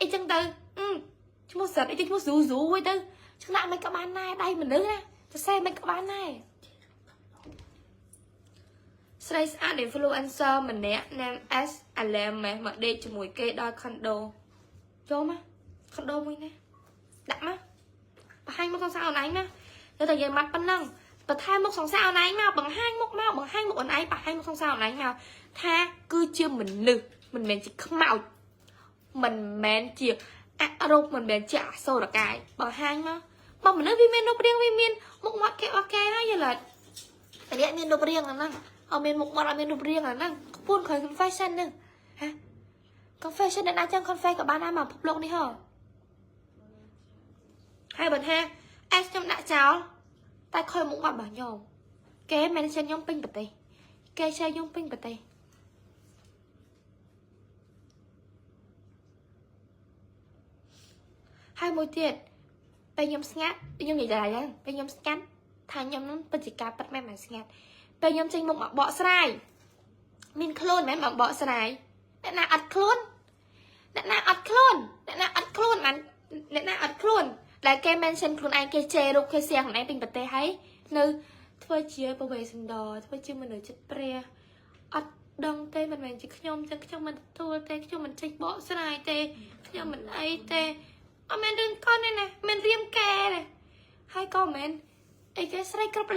អីចឹងទៅឈ្មោះសិតអីឈ្មោះស៊ូស៊ូអីទៅឆ្នាក់មិនក៏បានដែរដៃមនុស្សណាសរសេរមិនក៏បានដែរស្រីស្អាត influencer ម្នាក់នាម S Alem មកដេកជាមួយគេដល់ condo ចូលមក condo មួយណាដាក់មកបង្ហាញមកសងសាអនឡាញមកទៅតែយើងម៉ាត់ប៉ុណ្ណឹងបន្ថែមមកសងសាអនឡាញមកបង្ហាញមកបង្ហាញមកអនឡាញបង្ហាញមកសងសាអនឡាញមកថាគឺជាមនុស្សមិនមែនជាខ្មោចមិនមែនជាអរូបមិនមែនជាអសូរកាយបង្ហាញមកបងមនុស្សវាមានរូបរាងវាមានមុខមាត់គេអូខេហើយយល់អត់តែមានរូបរាងហ្នឹងអត់មានមុខមាត់អត់មានរូបរាងហ្នឹងខ្ពូនឃើញ confession ហ្នឹងហ៎ confession អ្នកណាចឹង confess ក៏បានដែរមកពិភពលោកនេះហ៎ហើយបើថា S ខ្ញុំដាក់ចោលតែខ້ອຍមុខមាត់របស់ខ្ញុំគេមិនសិនខ្ញុំពេញប្រទេសគេឆែខ្ញុំពេញប្រទេសហើយមួយទៀតពេលខ្ញុំស្ងាត់ខ្ញុំនិយាយដែរពេលខ្ញុំស្ងាត់ថាខ្ញុំនឹងពិតជាការប៉ັດមិនស្ងាត់ពេលខ្ញុំចេញមុខមកបកស្រាយមានខ្លួនមិនមែនបកស្រាយអ្នកណាអត់ខ្លួនអ្នកណាអត់ខ្លួនអ្នកណាអត់ខ្លួនមិនអ្នកណាអត់ខ្លួនដែលគេ mention ខ្លួនឯងគេជេររូបគេសៀងខ្លួនឯងពេញប្រទេសហើយនៅធ្វើជាបវេសណ្ដធ្វើជាមនុស្សចិត្តព្រះអត់ដឹងទេមិនមែនជាខ្ញុំចឹងខ្ញុំមិនទទួលទេខ្ញុំមិនចេញបកស្រាយទេខ្ញុំមិនអីទេអត់មែនរឿងកូនទេណាមិនរៀមកែទេហើយក៏មិនអីគេស្រីគ្រប់